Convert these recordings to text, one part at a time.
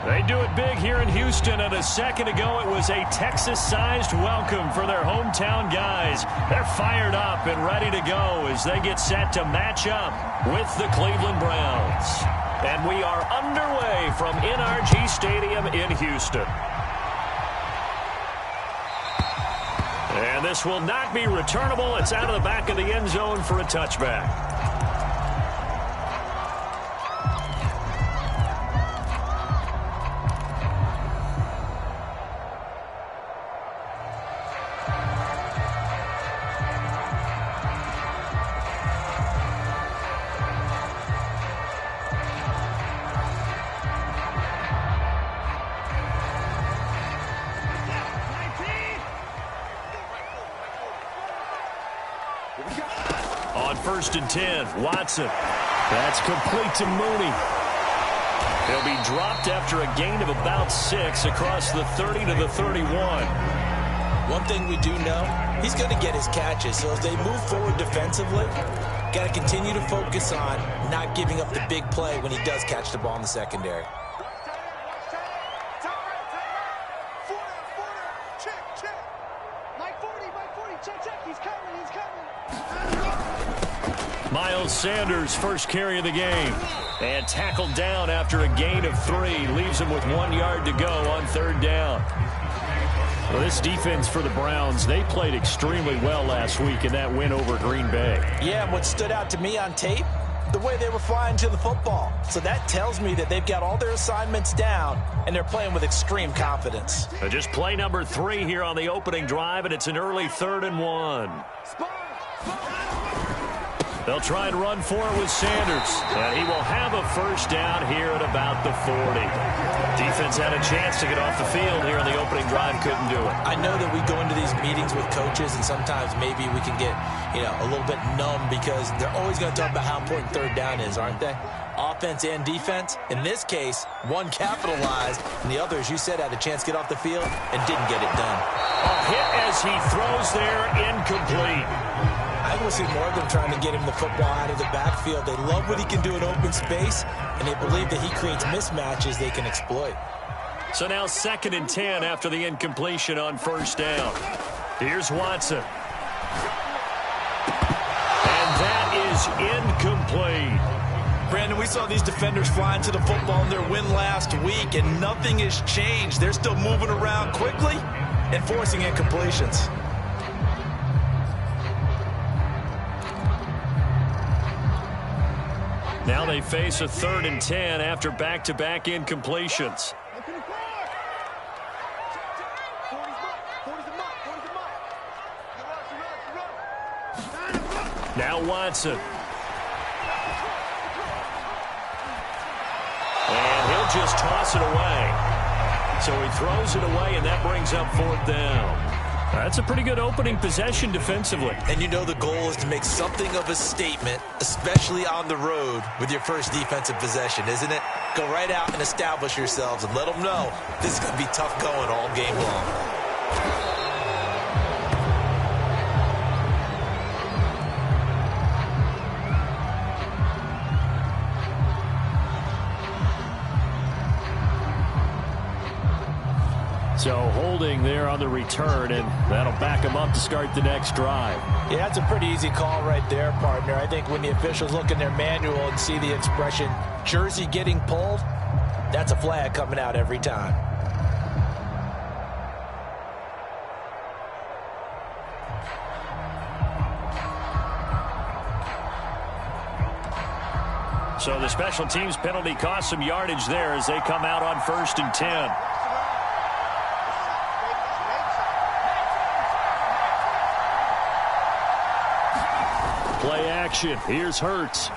They do it big here in Houston, and a second ago it was a Texas-sized welcome for their hometown guys. They're fired up and ready to go as they get set to match up with the Cleveland Browns. And we are underway from NRG Stadium in Houston. And this will not be returnable. It's out of the back of the end zone for a touchback. On 1st and 10, Watson. That's complete to Mooney. He'll be dropped after a gain of about 6 across the 30 to the 31. One thing we do know, he's going to get his catches. So as they move forward defensively, got to continue to focus on not giving up the big play when he does catch the ball in the secondary. Miles Sanders, first carry of the game. And tackled down after a gain of 3. Leaves him with 1 yard to go on 3rd down. Well, this defense for the Browns, they played extremely well last week in that win over Green Bay. Yeah, and what stood out to me on tape, the way they were flying to the football. So that tells me that they've got all their assignments down, and they're playing with extreme confidence. Just play number 3 here on the opening drive, and it's an early 3rd and 1. They'll try and run for it with Sanders. And he will have a first down here at about the 40. Defense had a chance to get off the field here on the opening drive. Couldn't do it. I know that we go into these meetings with coaches, and sometimes maybe we can get, a little bit numb because they're always going to talk about how important 3rd down is, aren't they? Offense and defense. In this case, one capitalized, and the other, as you said, had a chance to get off the field and didn't get it done. A hit as he throws there, incomplete. I want to see more of them trying to get him the football out of the backfield. They love what he can do in open space, and they believe that he creates mismatches they can exploit. So now 2nd and 10 after the incompletion on 1st down. Here's Watson. And that is incomplete. Brandon, we saw these defenders flying to the football in their win last week, and nothing has changed. They're still moving around quickly and forcing incompletions. Now they face a 3rd and 10 after back-to-back incompletions. Now Watson. And he'll just toss it away. So he throws it away, and that brings up 4th down. That's a pretty good opening possession defensively. And you know the goal is to make something of a statement, especially on the road with your first defensive possession, isn't it? Go right out and establish yourselves and let them know this is going to be tough going all game long. So holding there on the return, and that'll back them up to start the next drive. Yeah, that's a pretty easy call right there, partner. I think when the officials look in their manual and see the expression, jersey getting pulled, that's a flag coming out every time. So the special teams penalty cost some yardage there as they come out on 1st and 10. Play action. Here's Hurts.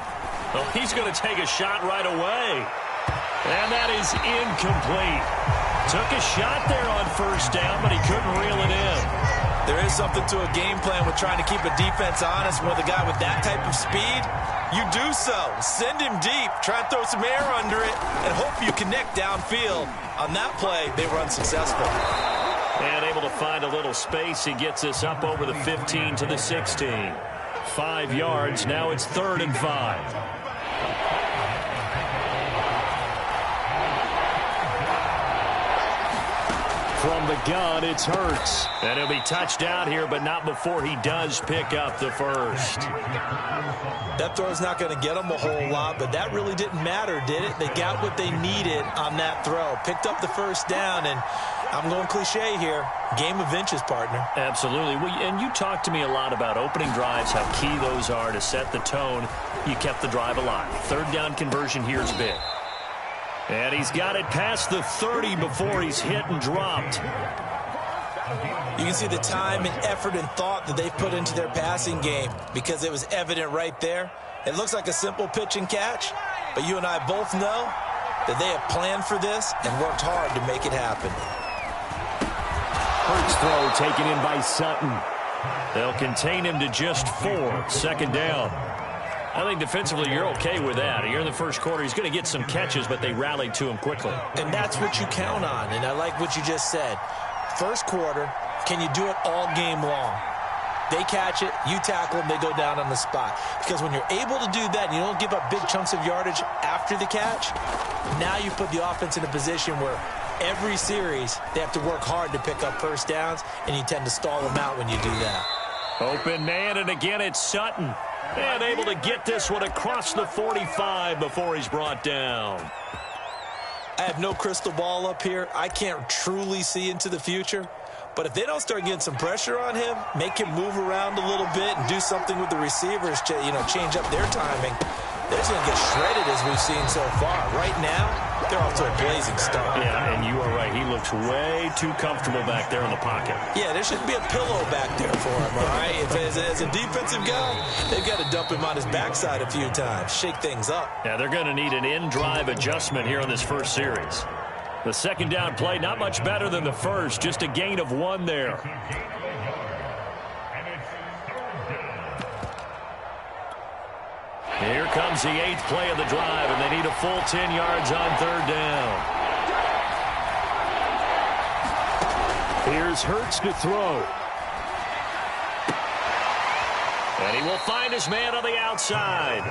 Well, he's going to take a shot right away. And that is incomplete. Took a shot there on 1st down, but he couldn't reel it in. There is something to a game plan with trying to keep a defense honest. With a guy with that type of speed, you do so. Send him deep. Try and throw some air under it and hope you connect downfield. On that play, they were unsuccessful. And able to find a little space. He gets us up over the 15 to the 16. 5 yards. Now it's 3rd and 5. From the gun, it's Hurts. And he'll be touched down here, but not before he does pick up the first. That throw's not going to get them a whole lot, but that really didn't matter, did it? They got what they needed on that throw. Picked up the first down, and I'm going cliche here. Game of inches, partner. Absolutely. And you talked to me a lot about opening drives, how key those are to set the tone. You kept the drive alive. Third down conversion here is big. And he's got it past the 30 before he's hit and dropped. You can see the time and effort and thought that they've put into their passing game because it was evident right there. It looks like a simple pitch and catch, but you and I both know that they have planned for this and worked hard to make it happen. Hurts throw taken in by Sutton. They'll contain him to just 4. Second down. I think defensively you're okay with that. Here in the first quarter, he's going to get some catches, but they rallied to him quickly. And that's what you count on, and I like what you just said. First quarter, can you do it all game long? They catch it, you tackle them, they go down on the spot. Because when you're able to do that and you don't give up big chunks of yardage after the catch, now you put the offense in a position where every series they have to work hard to pick up first downs, and you tend to stall them out when you do that. Open man, and again it's Sutton. And able to get this one across the 45 before he's brought down. I have no crystal ball up here. I can't truly see into the future. But if they don't start getting some pressure on him, make him move around a little bit and do something with the receivers, change up their timing, they're just going to get shredded as we've seen so far. Right now, they're off to a blazing start. Yeah, and you are right. He looks way too comfortable back there in the pocket. Yeah, there shouldn't be a pillow back there for him, all right? As a defensive guy, they've got to dump him on his backside a few times, shake things up. Yeah, they're going to need an in-drive adjustment here on this first series. The second down play, not much better than the first, just a gain of 1 there. Here comes the 8th play of the drive, and they need a full 10 yards on third down. Here's Hurts to throw. And he will find his man on the outside.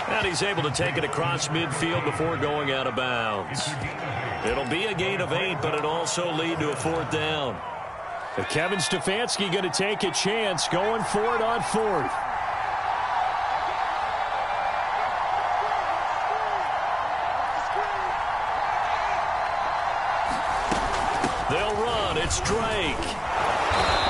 And he's able to take it across midfield before going out of bounds. It'll be a gain of 8, but it'll also lead to a 4th down. But Kevin Stefanski going to take a chance, going for it on 4th. They'll run. It's Drake.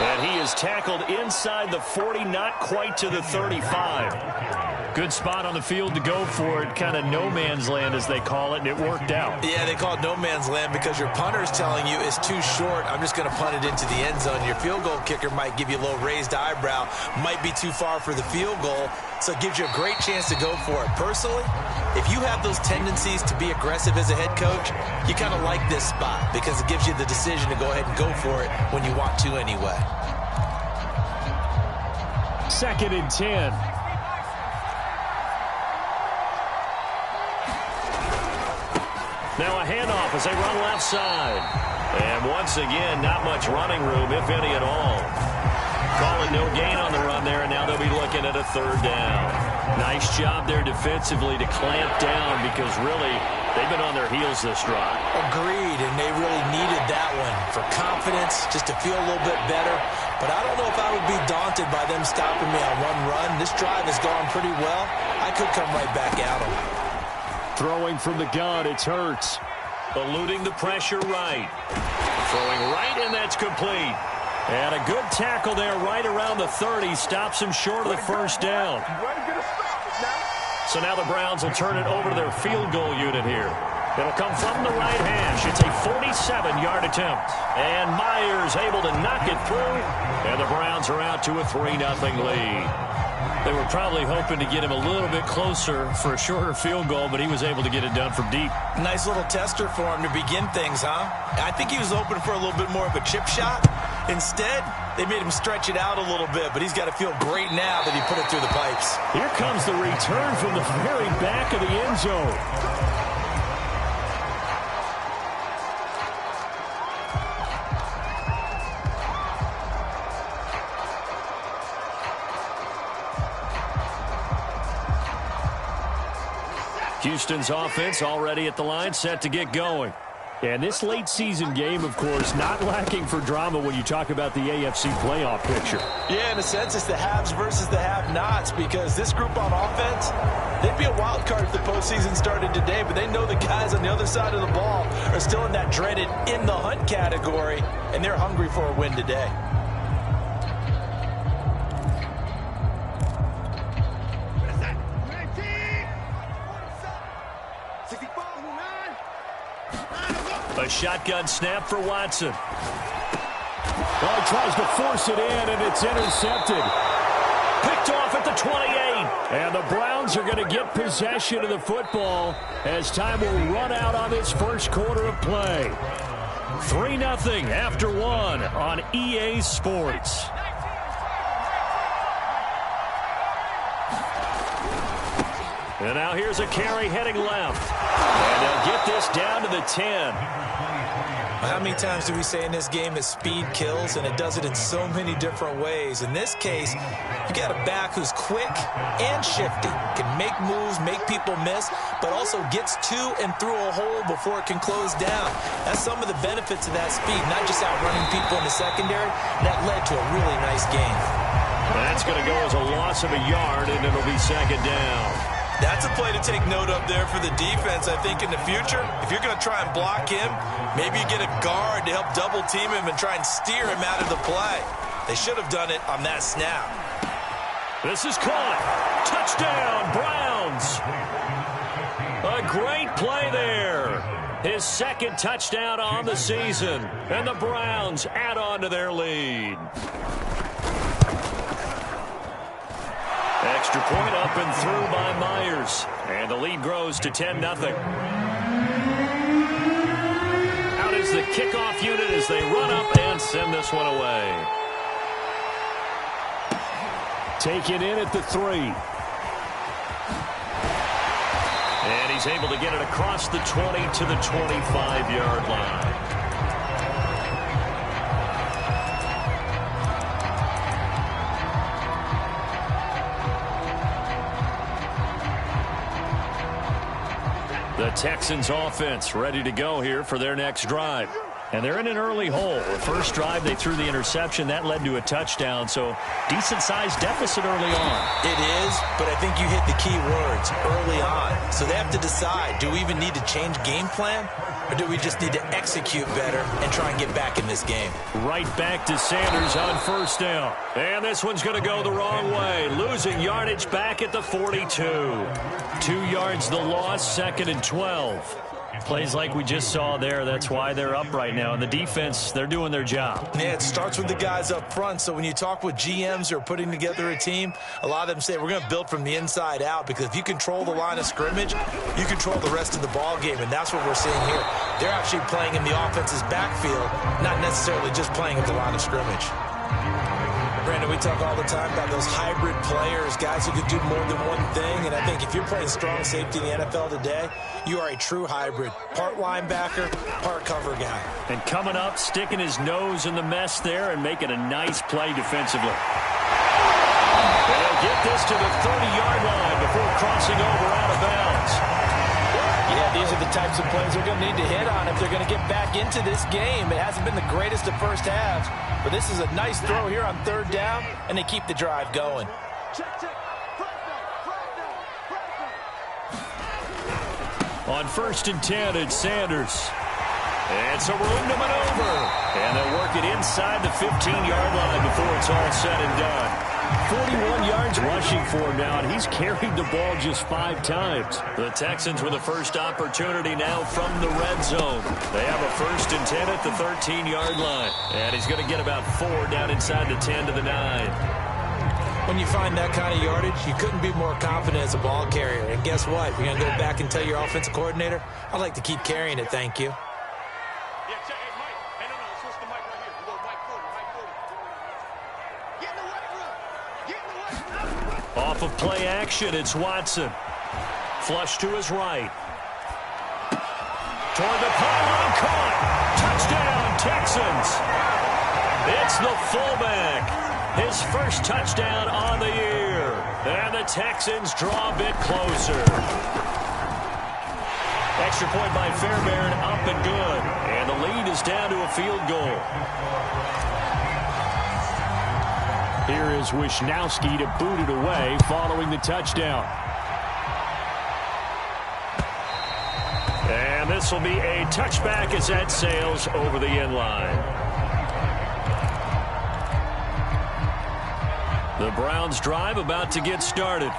And he is tackled inside the 40, not quite to the 35. Good spot on the field to go for it, kind of no man's land as they call it, and it worked out. Yeah, they call it no man's land because your punter's telling you it's too short. I'm just going to punt it into the end zone. Your field goal kicker might give you a little raised eyebrow, might be too far for the field goal, so it gives you a great chance to go for it. Personally, if you have those tendencies to be aggressive as a head coach, you kind of like this spot because it gives you the decision to go ahead and go for it when you want to anyway. 2nd and 10. Now a handoff as they run left side. And once again, not much running room, if any at all. Call it no gain on the run there, and now they'll be looking at a 3rd down. Nice job there defensively to clamp down because really they've been on their heels this drive. Agreed, and they really needed that one for confidence, just to feel a little bit better. But I don't know if I would be daunted by them stopping me on one run. This drive has gone pretty well. I could come right back at them. Throwing from the gun, it's Hurts. Eluding the pressure right. Throwing right, and that's complete. And a good tackle there right around the 30. Stops him short of the first down. So now the Browns will turn it over to their field goal unit here. It'll come from the right hash. It's a 47-yard attempt. And Myers able to knock it through. And the Browns are out to a 3-0 lead. They were probably hoping to get him a little bit closer for a shorter field goal, but he was able to get it done from deep. Nice little tester for him to begin things, huh? I think he was hoping for a little bit more of a chip shot. Instead, they made him stretch it out a little bit, but he's got to feel great now that he put it through the pipes. Here comes the return from the very back of the end zone. Houston's offense already at the line, set to get going. And this late season game, of course, not lacking for drama when you talk about the AFC playoff picture. Yeah, in a sense, it's the haves versus the have-nots, because this group on offense, they'd be a wild card if the postseason started today, but they know the guys on the other side of the ball are still in that dreaded in the hunt category, and they're hungry for a win today. A shotgun snap for Watson. Oh, he tries to force it in, and it's intercepted. Picked off at the 28. And the Browns are going to get possession of the football as time will run out on this first quarter of play. 3-0 after 1 on EA Sports. And now here's a carry heading left. And they'll get this down to the 10. How many times do we say in this game that speed kills, and it does it in so many different ways? In this case, you got a back who's quick and shifty, can make moves, make people miss, but also gets to and through a hole before it can close down. That's some of the benefits of that speed, not just outrunning people in the secondary. That led to a really nice game. That's going to go as a loss of a yard, and it'll be second down. That's a play to take note of there for the defense, I think, in the future. If you're going to try and block him, maybe you get a guard to help double-team him and try and steer him out of the play. They should have done it on that snap. This is caught. Touchdown, Browns. A great play there. His second touchdown on the season. And the Browns add on to their lead. Extra point up and through by Myers. And the lead grows to 10-0. Out is the kickoff unit as they run up and send this one away. Taken in at the 3. And he's able to get it across the 20 to the 25-yard line. The Texans offense ready to go here for their next drive. And they're in an early hole. The first drive, they threw the interception. That led to a touchdown, so decent-sized deficit early on. It is, but I think you hit the key words, early on. So they have to decide, do we even need to change game plan, or do we just need to execute better and try and get back in this game? Right back to Sanders on first down. And this one's going to go the wrong way. Losing yardage back at the 42. 2 yards the loss, 2nd and 12. Plays like we just saw there. That's why they're up right now. And the defense, they're doing their job. Yeah, it starts with the guys up front. So when you talk with GMs who are putting together a team, a lot of them say we're going to build from the inside out, because if you control the line of scrimmage, you control the rest of the ball game. And that's what we're seeing here. They're actually playing in the offense's backfield, not necessarily just playing at the line of scrimmage. Brandon, we talk all the time about those hybrid players, guys who can do more than one thing. And I think if you're playing strong safety in the NFL today, you are a true hybrid. Part linebacker, part cover guy. And coming up, sticking his nose in the mess there and making a nice play defensively. And they'll get this to the 30-yard line before crossing over out of bounds. Yeah, these are the types of plays they're going to need to hit on if they're going to get back into this game. It hasn't been the greatest of first halves, but this is a nice throw here on third down, and they keep the drive going. On 1st and 10, it's Sanders. And some room to maneuver. And they'll work it inside the 15-yard line before it's all said and done. 41 yards rushing for him now, and he's carried the ball just 5 times. The Texans with the first opportunity now from the red zone. They have a 1st and 10 at the 13-yard line. And he's going to get about 4 down inside the 10 to the 9. When you find that kind of yardage, you couldn't be more confident as a ball carrier. And guess what? You're going to go back and tell your offensive coordinator, I'd like to keep carrying it, thank you. Off of play action, it's Watson. Flush to his right. Toward the pylon, caught. Touchdown, Texans. It's the fullback. His first touchdown on the year. And the Texans draw a bit closer. Extra point by Fairbairn, up and good. boils down to a field goal. Here is Wisnowski to boot it away following the touchdown. And this will be a touchback as that sails over the end line. The Browns drive about to get started.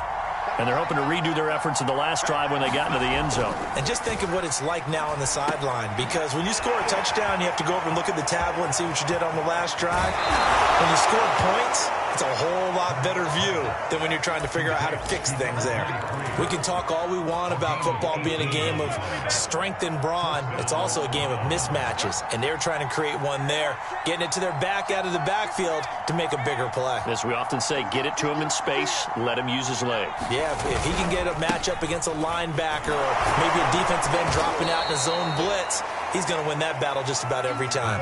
And they're hoping to redo their efforts in the last drive when they got into the end zone. And just think of what it's like now on the sideline, because when you score a touchdown, you have to go over and look at the tablet and see what you did on the last drive. When you score points, it's a whole lot better view than when you're trying to figure out how to fix things there. We can talk all we want about football being a game of strength and brawn. It's also a game of mismatches, and they're trying to create one there, getting it to their back out of the backfield to make a bigger play. As we often say, get it to him in space, let him use his leg. Yeah, if he can get a matchup against a linebacker or maybe a defensive end dropping out in a zone blitz, he's going to win that battle just about every time.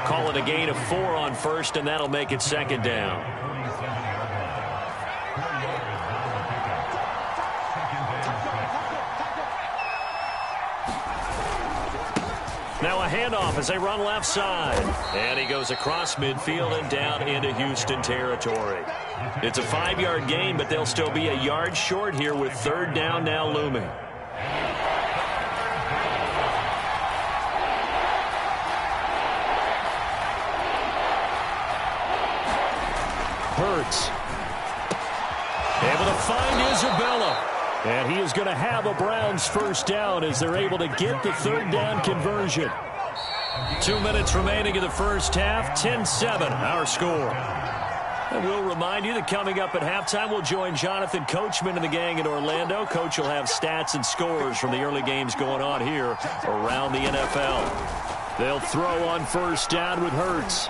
Call it a gain of 4 on first, and that'll make it second down. Now a handoff as they run left side. And he goes across midfield and down into Houston territory. It's a 5-yard gain, but they'll still be a yard short here with third down now looming. Hurts. Able to find Isabella. And he is going to have a Browns first down as they're able to get the third down conversion. 2 minutes remaining in the first half. 10-7 our score. And we'll remind you that coming up at halftime, we'll join Jonathan Coachman and the gang in Orlando. Coach will have stats and scores from the early games going on here around the NFL. They'll throw on first down with Hurts.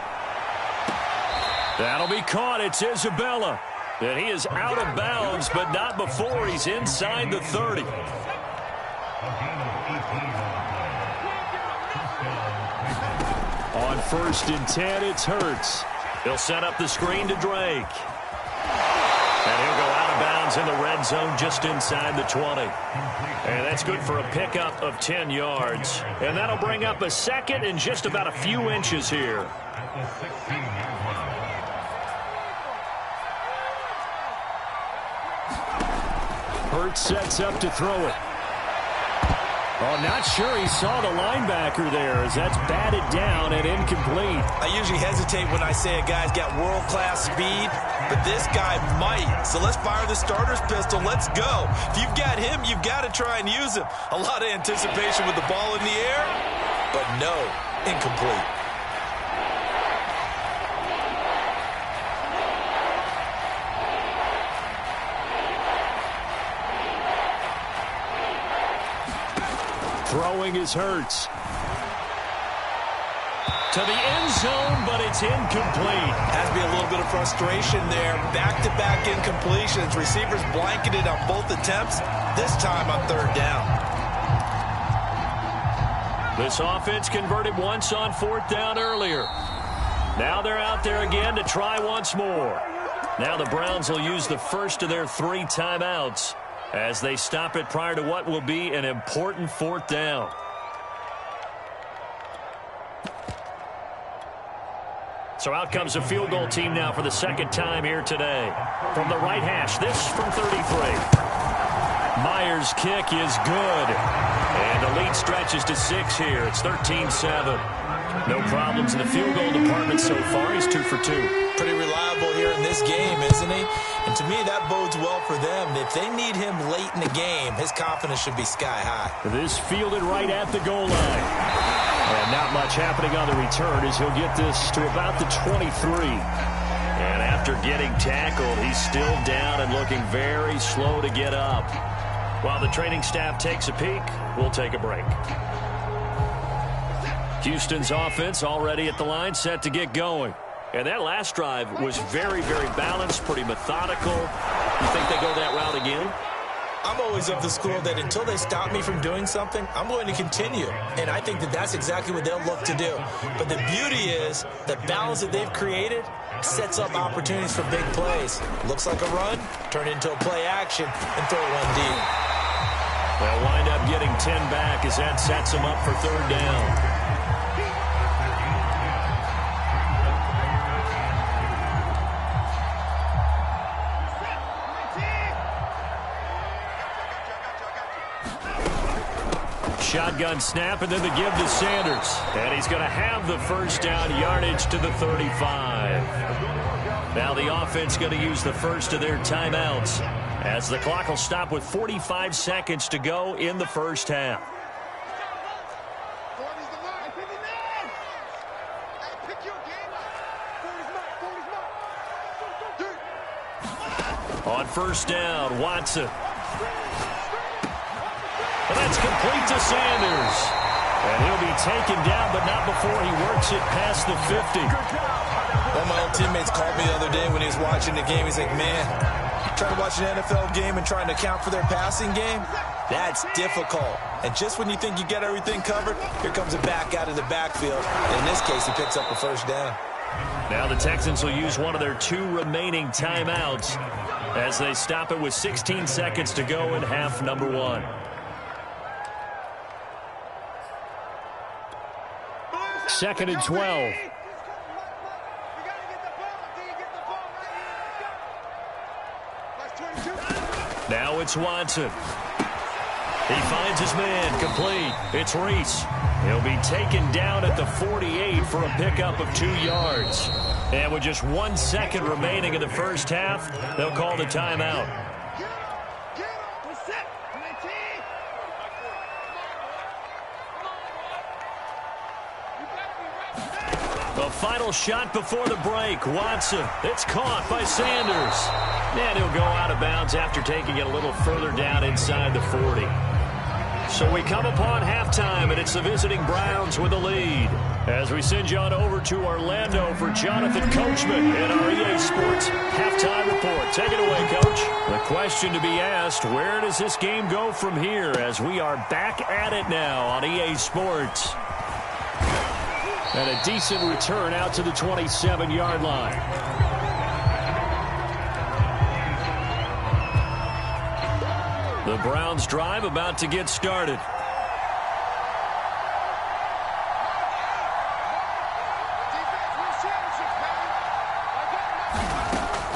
That'll be caught. It's Isabella. And he is out of bounds, but not before he's inside the 30. On first and 10, it's Hurts. He'll set up the screen to Drake. And he'll go out of bounds in the red zone just inside the 20. And that's good for a pickup of 10 yards. And that'll bring up a second and just about a few inches here. Hurts sets up to throw it. Oh, not sure he saw the linebacker there as that's batted down and incomplete. I usually hesitate when I say a guy's got world-class speed, but this guy might. So let's fire the starter's pistol. Let's go. If you've got him, you've got to try and use him. A lot of anticipation with the ball in the air, but no, incomplete. Throwing is Hurts. To the end zone, but it's incomplete. Has to be a little bit of frustration there. Back-to-back incompletions. Receivers blanketed on both attempts, this time on third down. This offense converted once on fourth down earlier. Now they're out there again to try once more. Now the Browns will use the first of their 3 timeouts as they stop it prior to what will be an important fourth down. So out comes the field goal team now for the second time here today. From the right hash, this from 33. Myers' kick is good. And the lead stretches to 6 here. It's 13-7. No problems in the field goal department so far. He's 2 for 2. Pretty reliable here in this game, isn't he? And to me, that bodes well for them. If they need him late in the game, his confidence should be sky high. This fielded right at the goal line. And not much happening on the return as he'll get this to about the 23. And after getting tackled, he's still down and looking very slow to get up. While the training staff takes a peek, we'll take a break. Houston's offense already at the line, set to get going. And that last drive was very, very balanced, pretty methodical. You think they go that route again? I'm always of the school that until they stop me from doing something, I'm going to continue. And I think that that's exactly what they'll look to do. But the beauty is the balance that they've created sets up opportunities for big plays. Looks like a run, turn into a play action, and throw one deep. They'll wind up getting 10 back as that sets them up for third down. shotgun snap and then the give to Sanders. And he's going to have the first down yardage to the 35. Now the offense going to use the first of their timeouts as the clock will stop with 45 seconds to go in the first half. On first down, Watson. And that's complete to Sanders. And he'll be taken down, but not before he works it past the 50. One of my old teammates called me the other day when he was watching the game. He's like, man, trying to watch an NFL game and trying to account for their passing game, that's difficult. And just when you think you get everything covered, here comes a back out of the backfield. And in this case, he picks up a first down. Now the Texans will use one of their 2 remaining timeouts as they stop it with 16 seconds to go in half number 1. Second and 12. Now it's Watson. He finds his man, complete. It's Reese. He'll be taken down at the 48 for a pickup of 2 yards. And with just 1 second remaining in the first half, they'll call the timeout. The final shot before the break. Watson. It's caught by Sanders. And he'll go out of bounds after taking it a little further down inside the 40. So we come upon halftime, and it's the visiting Browns with the lead. As we send you on over to Orlando for Jonathan Coachman in our EA Sports Halftime Report. Take it away, Coach. The question to be asked, where does this game go from here as we are back at it now on EA Sports? And a decent return out to the 27-yard line. The Browns drive about to get started.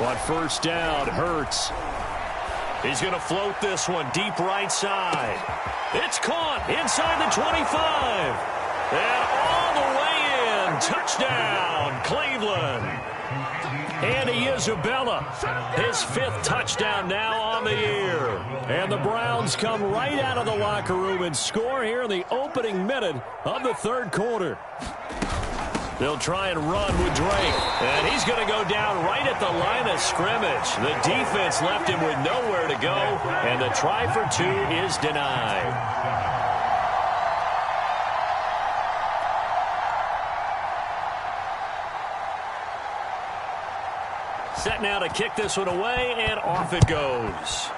On first down, Hurts. He's going to float this one deep right side. It's caught inside the 25. And all the way in. Touchdown, Cleveland. Andy Isabella, his 5th touchdown now on the year. And the Browns come right out of the locker room and score here in the opening minute of the 3rd quarter. They'll try and run with Drake. And he's going to go down right at the line of scrimmage. The defense left him with nowhere to go. And the try for 2 is denied. Set now to kick this one away, and off it goes.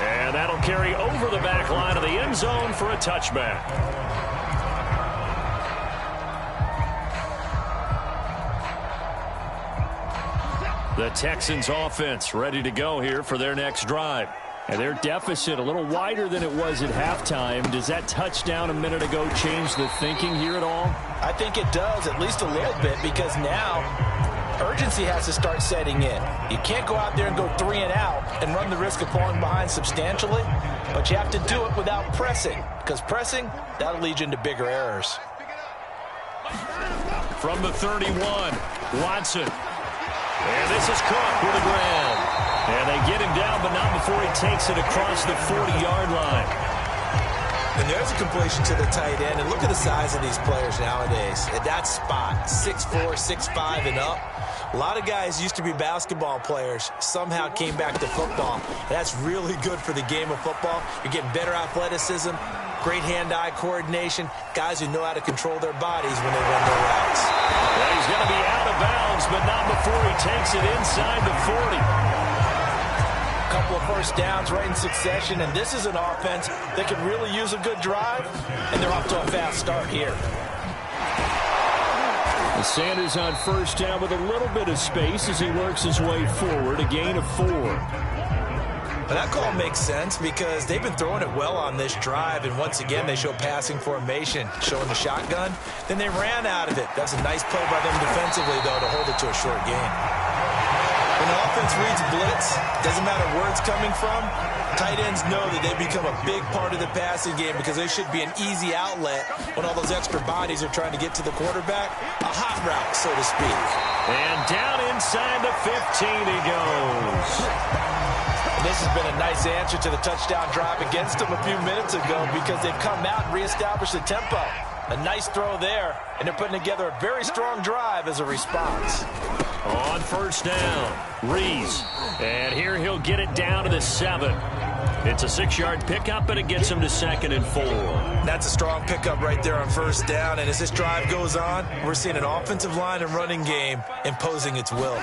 And that'll carry over the back line of the end zone for a touchback. The Texans offense ready to go here for their next drive. And their deficit a little wider than it was at halftime. Does that touchdown a minute ago change the thinking here at all? I think it does, at least a little bit, because now urgency has to start setting in. You can't go out there and go 3 and out and run the risk of falling behind substantially, but you have to do it without pressing, because pressing, that'll lead you into bigger errors. From the 31, Watson. And this is caught for the ground. And they get him down, but not before he takes it across the 40-yard line. And there's a completion to the tight end. And look at the size of these players nowadays. At that spot, 6'4", 6'5", and up. A lot of guys used to be basketball players, somehow came back to football. And that's really good for the game of football. You're getting better athleticism, great hand-eye coordination, guys who know how to control their bodies when they run their routes. Well, he's going to be out of bounds, but not before he takes it inside the 40. Couple of first downs right in succession, and this is an offense that could really use a good drive, and they're off to a fast start here. Sanders on first down with a little bit of space as he works his way forward, a gain of 4. But that call makes sense because they've been throwing it well on this drive, and once again they show passing formation, showing the shotgun. Then they ran out of it. That's a nice play by them defensively, though, to hold it to a short gain. When the offense reads blitz, doesn't matter where it's coming from, Tight ends know that they become a big part of the passing game because they should be an easy outlet when all those extra bodies are trying to get to the quarterback. A hot route, so to speak. And down inside the 15 he goes. This has been a nice answer to the touchdown drive against them a few minutes ago because they've come out and reestablished the tempo. A nice throw there, and they're putting together a very strong drive as a response. On first down, Reese. And here he'll get it down to the 7. It's a 6-yard pickup, and it gets him to 2nd and 4. That's a strong pickup right there on first down, and as this drive goes on, we're seeing an offensive line and running game imposing its will.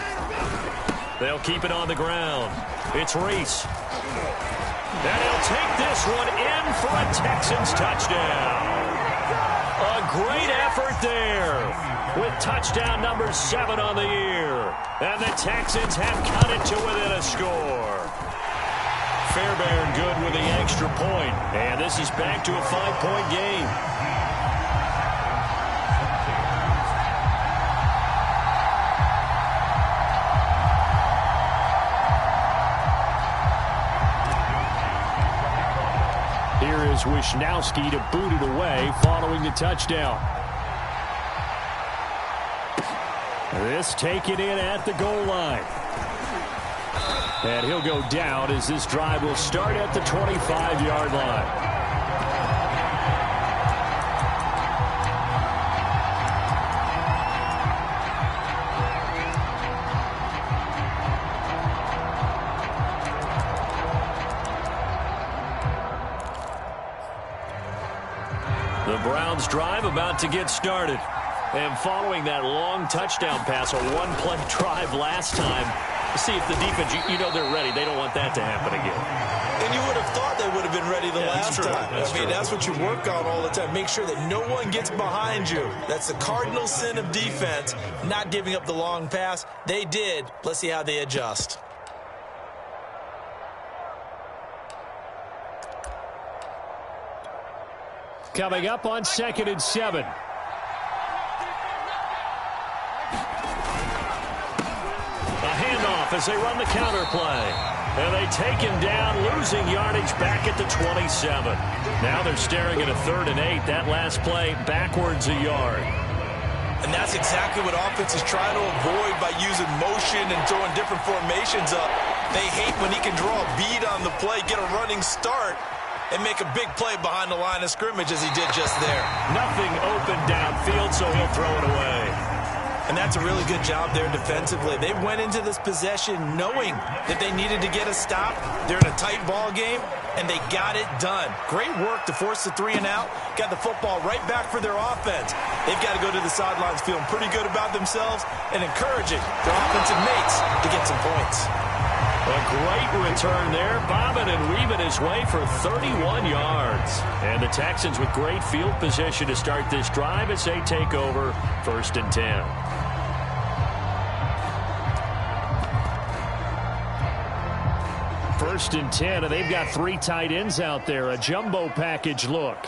They'll keep it on the ground. It's Reese. And he'll take this one in for a Texans touchdown. A great effort there with touchdown number 7 on the year. And the Texans have cut it to within a score. Fairbairn good with the extra point. And this is back to a 5-point game. Here is Wisnowski to boot it away following the touchdown. This taken in at the goal line. And he'll go down as this drive will start at the 25-yard line. The Browns drive about to get started. And following that long touchdown pass, a one-play drive last time, see if the defense, you know they're ready. They don't want that to happen again. And you would have thought they would have been ready the last time. That's what you work on all the time. Make sure that no one gets behind you. That's the cardinal sin of defense, not giving up the long pass. They did. Let's see how they adjust. Coming up on 2nd and 7. As they run the counter play. And they take him down, losing yardage back at the 27. Now they're staring at a 3rd and 8. That last play backwards a yard. And that's exactly what offense is trying to avoid by using motion and throwing different formations up. They hate when he can draw a bead on the play, get a running start, and make a big play behind the line of scrimmage as he did just there. Nothing open downfield, so he'll throw it away. And that's a really good job there defensively. They went into this possession knowing that they needed to get a stop. They're in a tight ball game, and they got it done. Great work to force the 3 and out. Got the football right back for their offense. They've got to go to the sidelines feeling pretty good about themselves and encouraging their offensive mates to get some points. A great return there, bobbing and weaving his way for 31 yards. And the Texans with great field position to start this drive as they take over 1st and 10. First and 10, and they've got 3 tight ends out there. A jumbo package look.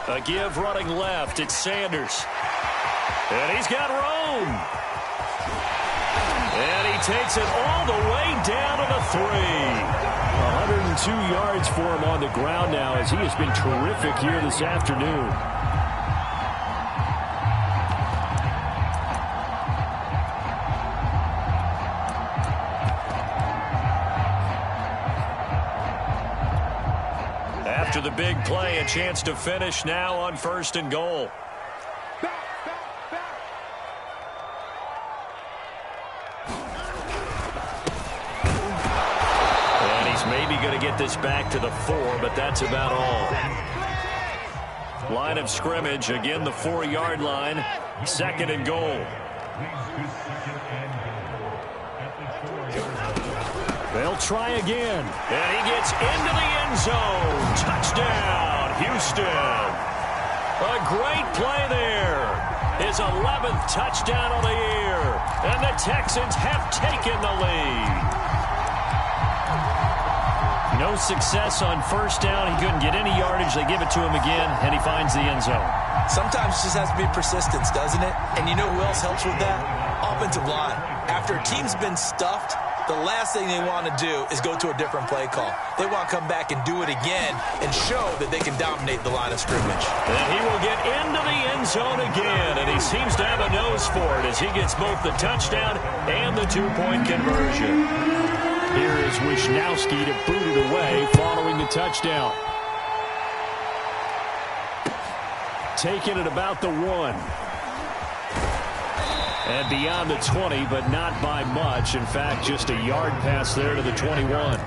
A give running left. It's Sanders. And he's got room. And he takes it all the way down to the 3. 102 yards for him on the ground now as he has been terrific here this afternoon. After the big play, a chance to finish now on 1st and goal. And he's maybe going to get this back to the 4, but that's about all. Line of scrimmage, again the 4-yard line, 2nd and goal. They'll try again. And he gets into the end zone. Touchdown, Houston. A great play there. His 11th touchdown of the year. And the Texans have taken the lead. No success on first down. He couldn't get any yardage. They give it to him again, and he finds the end zone. Sometimes it just has to be persistence, doesn't it? And you know who else helps with that? Offensive line. After a team's been stuffed, the last thing they want to do is go to a different play call. They want to come back and do it again and show that they can dominate the line of scrimmage. And he will get into the end zone again, and he seems to have a nose for it as he gets both the touchdown and the two-point conversion. Here is Wisnowski to boot it away following the touchdown. Taking it about the 1. And beyond the 20, but not by much. In fact, just a yard pass there to the 21.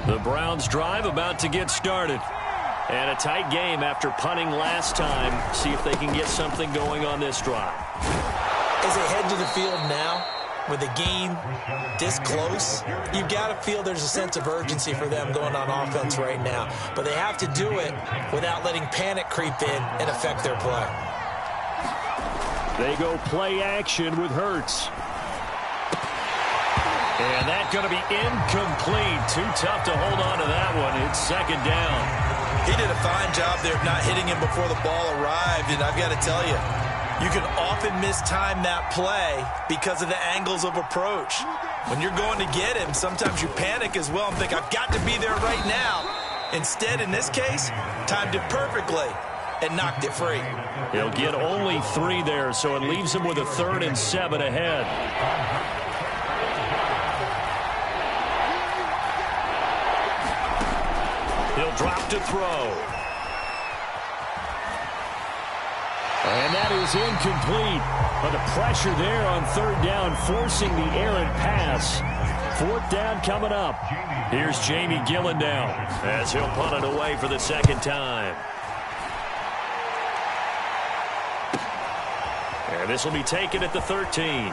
The Browns drive about to get started. And a tight game after punting last time. See if they can get something going on this drive. As they head to the field now, with the game this close, you've got to feel there's a sense of urgency for them going on offense right now. But they have to do it without letting panic creep in and affect their play. They go play action with Hurts. And that's going to be incomplete. Too tough to hold on to that one. It's second down. He did a fine job there of not hitting him before the ball arrived. And I've got to tell you, you can often mistime that play because of the angles of approach. When you're going to get him, sometimes you panic as well and think, I've got to be there right now. Instead, in this case, timed it perfectly and knocked it free. He'll get only 3 there, so it leaves him with a 3rd and 7 ahead. He'll drop to throw. And that is incomplete. But the pressure there on 3rd down, forcing the errant pass. 4th down coming up. Here's Jamie Gillen down as he'll punt it away for the 2nd time. And this will be taken at the 13.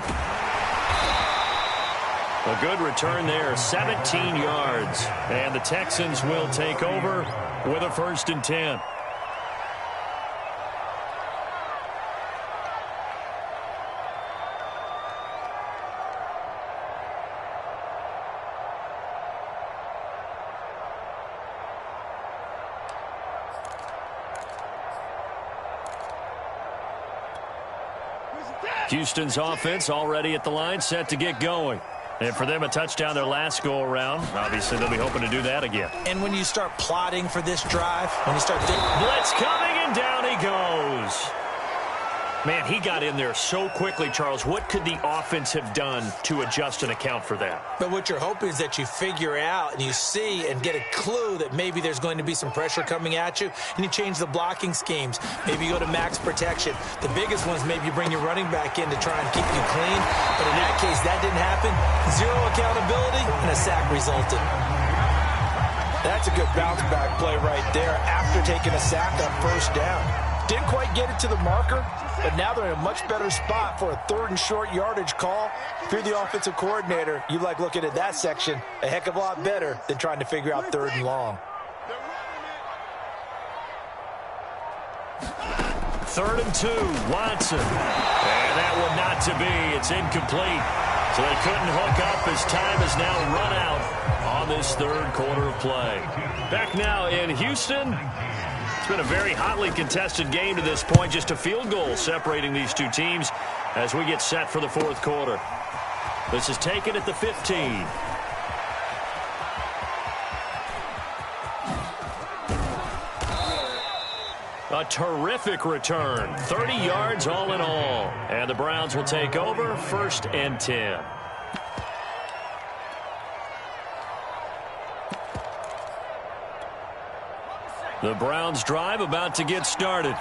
A good return there, 17 yards. And the Texans will take over with a 1st and 10. Houston's offense already at the line, set to get going. And for them, a touchdown their last go-around. Obviously, they'll be hoping to do that again. And when you start plotting for this drive, when you start thinking, blitz coming, and down he goes. Man, he got in there so quickly, Charles. What could the offense have done to adjust and account for that? But what you're hoping is that you figure out and you see and get a clue that maybe there's going to be some pressure coming at you, and you change the blocking schemes. Maybe you go to max protection. The biggest one is maybe you bring your running back in to try and keep you clean. But in that case, that didn't happen. 0 accountability, and a sack resulted. That's a good bounce back play right there after taking a sack on 1st down. Didn't quite get it to the marker, but now they're in a much better spot for a 3rd and short yardage call. If you're the offensive coordinator, you like looking at that section a heck of a lot better than trying to figure out 3rd and long. 3rd and 2, Watson. And that one not to be. It's incomplete. So they couldn't hook up as time has now run out on this 3rd quarter of play. Back now in Houston. It's been a very hotly contested game to this point. Just a field goal separating these two teams as we get set for the 4th quarter. This is taken at the 15. A terrific return. 30 yards all in all. And the Browns will take over 1st and 10. The Browns drive about to get started.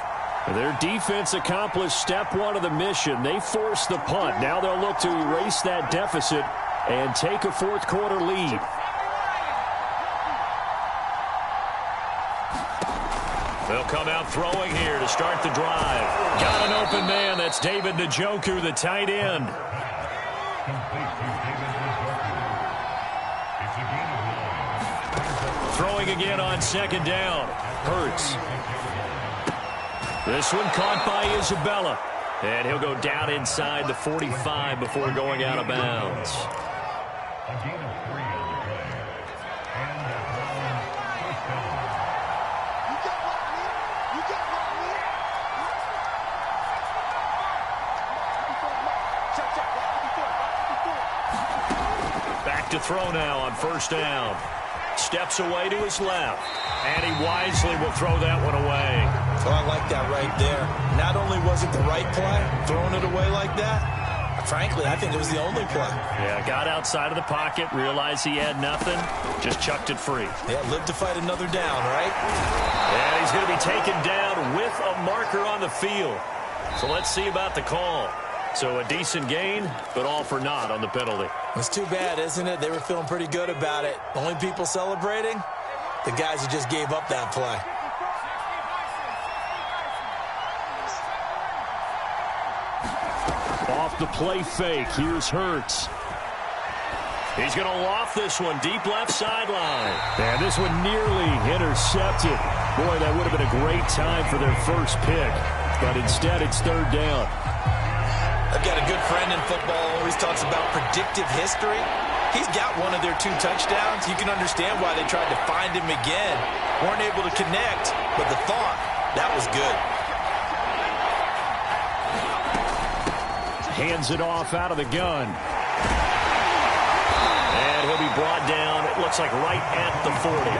Their defense accomplished step 1 of the mission. They forced the punt. Now they'll look to erase that deficit and take a 4th quarter lead. They'll come out throwing here to start the drive. Got an open man. That's David Njoku, the tight end. Throwing again on second down. Hurts. This one caught by Isabella. And he'll go down inside the 45 before going out of bounds. Back to throw now on first down. Steps away to his left. And he wisely will throw that one away. Oh, I like that right there. Not only was it the right play, throwing it away like that, frankly, I think it was the only play. Yeah, got outside of the pocket, realized he had nothing, just chucked it free. Yeah, lived to fight another down, right? And he's going to be taken down with a marker on the field. So let's see about the call. So a decent gain, but all for naught on the penalty. It's too bad, isn't it? They were feeling pretty good about it. Only people celebrating? The guys who just gave up that play. Off the play fake, here's Hurts. He's going to loft this one deep left sideline. And this one nearly intercepted. Boy, that would have been a great time for their first pick. But instead, it's third down. I've got a good friend in football, always talks about predictive history. He's got one of their 2 touchdowns. You can understand why they tried to find him again. Weren't able to connect, but the thought, that was good. Hands it off out of the gun. And he'll be brought down, it looks like right at the 40.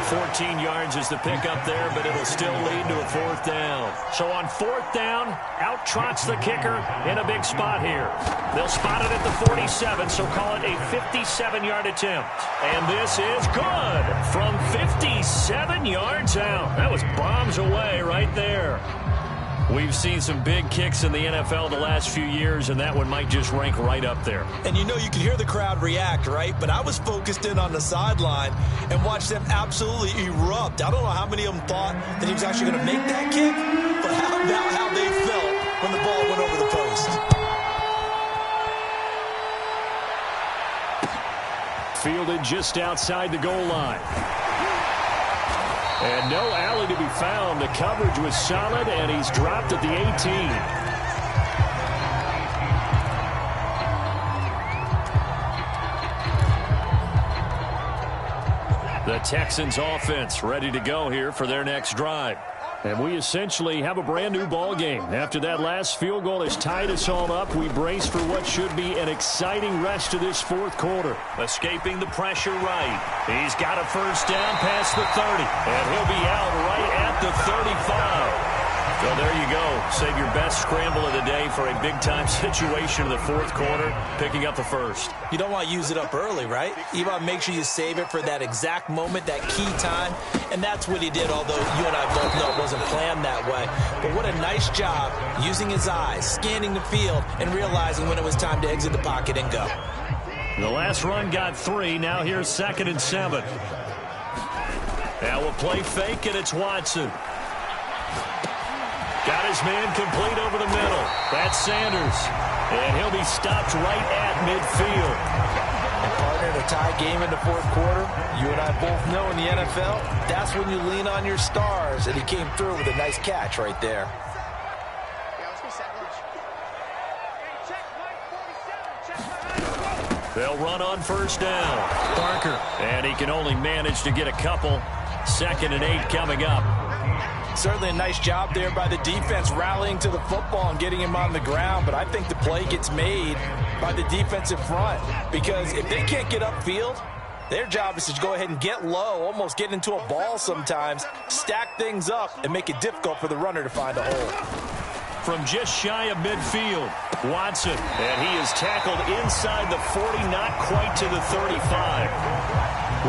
14 yards is the pickup there, but it'll still lead to a fourth down. So on fourth down, out trots the kicker in a big spot here. They'll spot it at the 47, so call it a 57-yard attempt. And this is good from 57 yards out. That was bombs away right there. We've seen some big kicks in the NFL the last few years, and that one might just rank right up there. And you know, you can hear the crowd react, right? But I was focused in on the sideline and watched them absolutely erupt. I don't know how many of them thought that he was actually going to make that kick, but how about how they felt when the ball went over the post? Fielded just outside the goal line. And no alley to be found. The coverage was solid, and he's dropped at the 18. The Texans offense ready to go here for their next drive. And we essentially have a brand new ball game. After that last field goal has tied us all up, we brace for what should be an exciting rest of this fourth quarter. Escaping the pressure right. He's got a first down past the 30. And he'll be out right at the 35. So there you go. Save your best scramble of the day for a big-time situation in the fourth quarter, picking up the first. You don't want to use it up early, right? You want to make sure you save it for that exact moment, that key time. And that's what he did, although you and I both know it wasn't planned that way. But what a nice job using his eyes, scanning the field, and realizing when it was time to exit the pocket and go. The last run got 3. Now here's 2nd and 7. Now we'll play fake, and it's Watson. Got his man complete over the middle. That's Sanders. And he'll be stopped right at midfield. And partner, in a tie game in the fourth quarter, you and I both know in the NFL, that's when you lean on your stars. And he came through with a nice catch right there. They'll run on first down. Parker. And he can only manage to get a couple. 2nd and 8 coming up. Certainly a nice job there by the defense rallying to the football and getting him on the ground. But I think the play gets made by the defensive front. Because if they can't get upfield, their job is to go ahead and get low, almost get into a ball sometimes, stack things up, and make it difficult for the runner to find a hole. From just shy of midfield, Watson. And he is tackled inside the 40, not quite to the 35.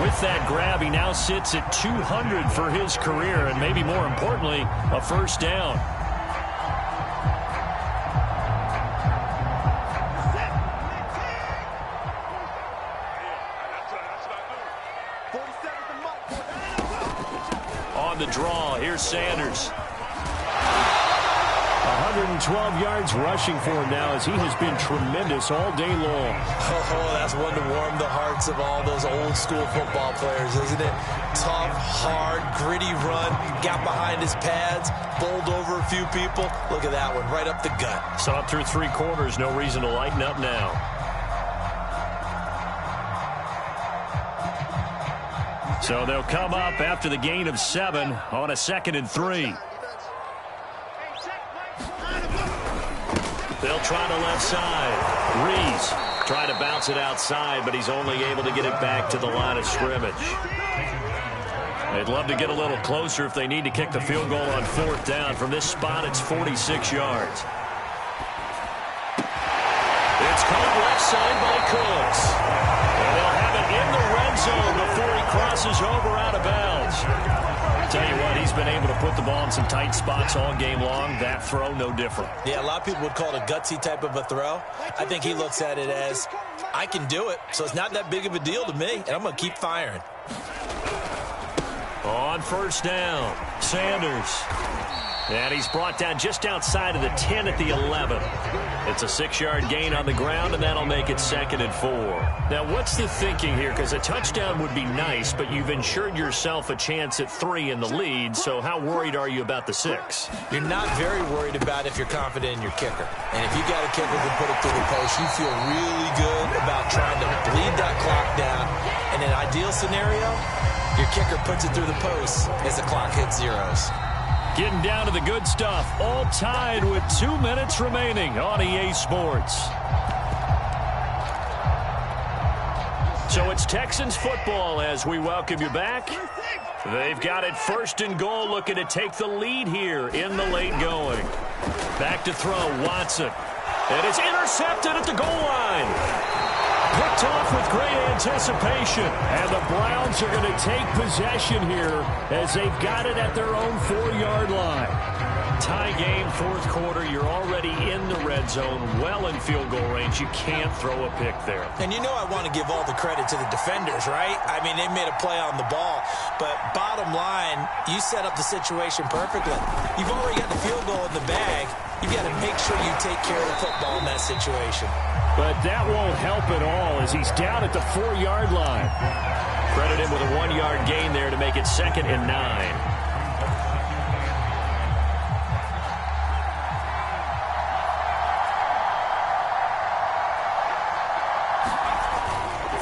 With that grab, he now sits at 200 for his career, and maybe more importantly, a first down. On the draw. Here's Sanders. 112 yards rushing for him now as he has been tremendous all day long. Oh, that's one to warm the hearts of all those old school football players, isn't it? Tough, hard, gritty run, got behind his pads, bowled over a few people. Look at that one, right up the gut. Saw it through 3 quarters, no reason to lighten up now. So they'll come up after the gain of 7 on a 2nd and 3. They'll try the left side. Rees try to bounce it outside, but he's only able to get it back to the line of scrimmage. They'd love to get a little closer if they need to kick the field goal on 4th down. From this spot, it's 46 yards. It's caught left side by Cooks. And they'll have it in the red zone before he crosses over out of bounds. Tell you what, he's been able to put the ball in some tight spots all game long. That throw, no different. Yeah, a lot of people would call it a gutsy type of a throw. I think he looks at it as, I can do it, so it's not that big of a deal to me, and I'm going to keep firing. On 1st down, Sanders. And he's brought down just outside of the 10 at the 11. It's a 6-yard gain on the ground, and that'll make it 2nd and 4. Now, what's the thinking here? Because a touchdown would be nice, but you've ensured yourself a chance at 3 in the lead, so how worried are you about the 6? You're not very worried about if you're confident in your kicker. And if you got a kicker who can put it through the post, you feel really good about trying to bleed that clock down. In an ideal scenario, your kicker puts it through the post as the clock hits zeros. Getting down to the good stuff. All tied with 2 minutes remaining on EA Sports. So it's Texans football as we welcome you back. They've got it 1st and goal, looking to take the lead here in the late going. Back to throw, Watson. And it's intercepted at the goal line. Picked off with great anticipation. And the Browns are going to take possession here as they've got it at their own 4-yard line. Tie game, 4th quarter. You're already in the red zone, well in field goal range. You can't throw a pick there. And you know I want to give all the credit to the defenders, right? I mean, they made a play on the ball. But bottom line, you set up the situation perfectly. You've already got the field goal in the bag. You've got to make sure you take care of the football in that situation. But that won't help at all as he's down at the 4-yard line. Credit him with a 1-yard gain there to make it 2nd and 9.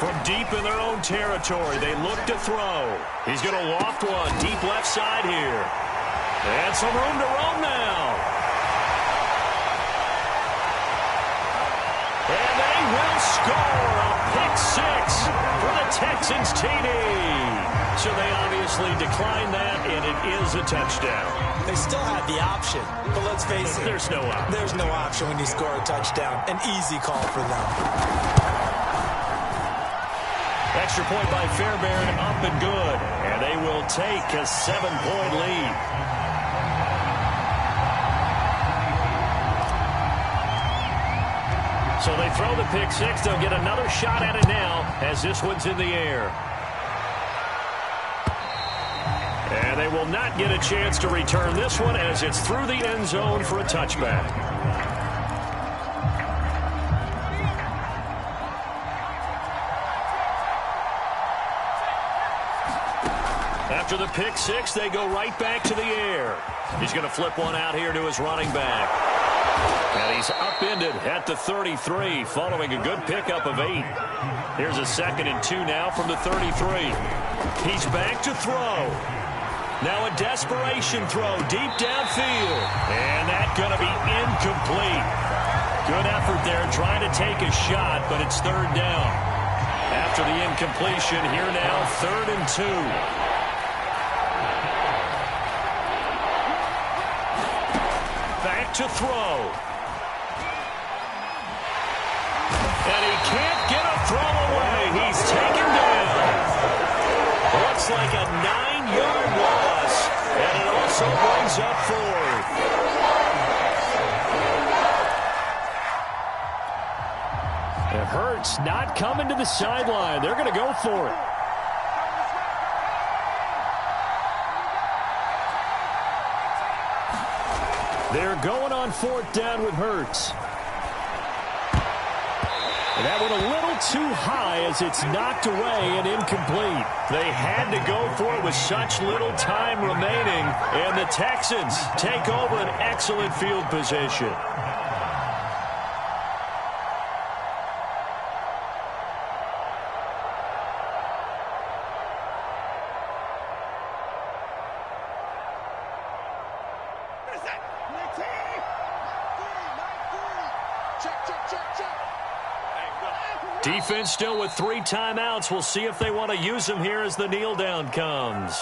From deep in their own territory, they look to throw. He's going to loft one deep left side here. And some room to roam now. And they will score a pick 6 for the Texans TD. So they obviously declined that, and it is a touchdown. They still had the option, but let's face it. There's no option. There's no option when you score a touchdown. An easy call for them. Extra point by Fairbairn, up and good. And they will take a 7-point lead. So they throw the pick 6. They'll get another shot at it now as this one's in the air. And they will not get a chance to return this one as it's through the end zone for a touchback. After the pick 6, they go right back to the air. He's going to flip one out here to his running back. And he's upended at the 33 following a good pickup of 8. Here's a 2nd and 2 now from the 33. He's back to throw. Now a desperation throw deep downfield. And that's going to be incomplete. Good effort there trying to take a shot, but it's 3rd down. After the incompletion, here now 3rd and 2. Back to throw. And he can't get a throw away. He's taken down. Looks like a 9-yard loss. And it also brings up 4th. It hurts not coming to the sideline. They're going to go for it. They're going on 4th down with Hurts. And that one a little too high as it's knocked away and incomplete. They had to go for it with such little time remaining. And the Texans take over an excellent field position. Defense still with 3 timeouts. We'll see if they want to use them here as the kneel down comes.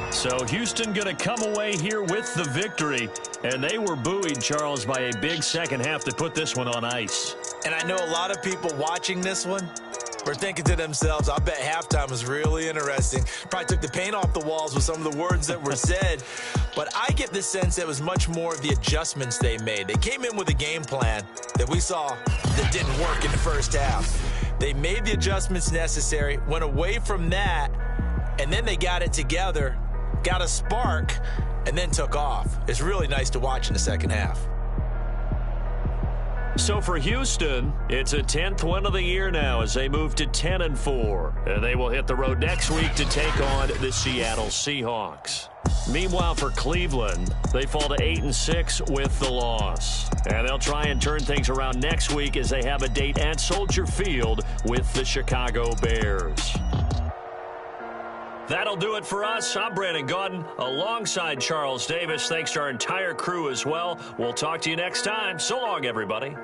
So Houston going to come away here with the victory. And they were buoyed, Charles, by a big second half to put this one on ice. And I know a lot of people watching this one were thinking to themselves, I bet halftime was really interesting. Probably took the paint off the walls with some of the words that were said. But I get the sense it was much more of the adjustments they made. They came in with a game plan that we saw that didn't work in the first half. They made the adjustments necessary, went away from that, and then they got it together, got a spark, and then took off. It's really nice to watch in the second half. So for Houston, it's a 10th win of the year now as they move to 10-4. And they will hit the road next week to take on the Seattle Seahawks. Meanwhile, for Cleveland, they fall to 8-6 with the loss. And they'll try and turn things around next week as they have a date at Soldier Field with the Chicago Bears. That'll do it for us. I'm Brandon Gaudin alongside Charles Davis. Thanks to our entire crew as well. We'll talk to you next time. So long, everybody.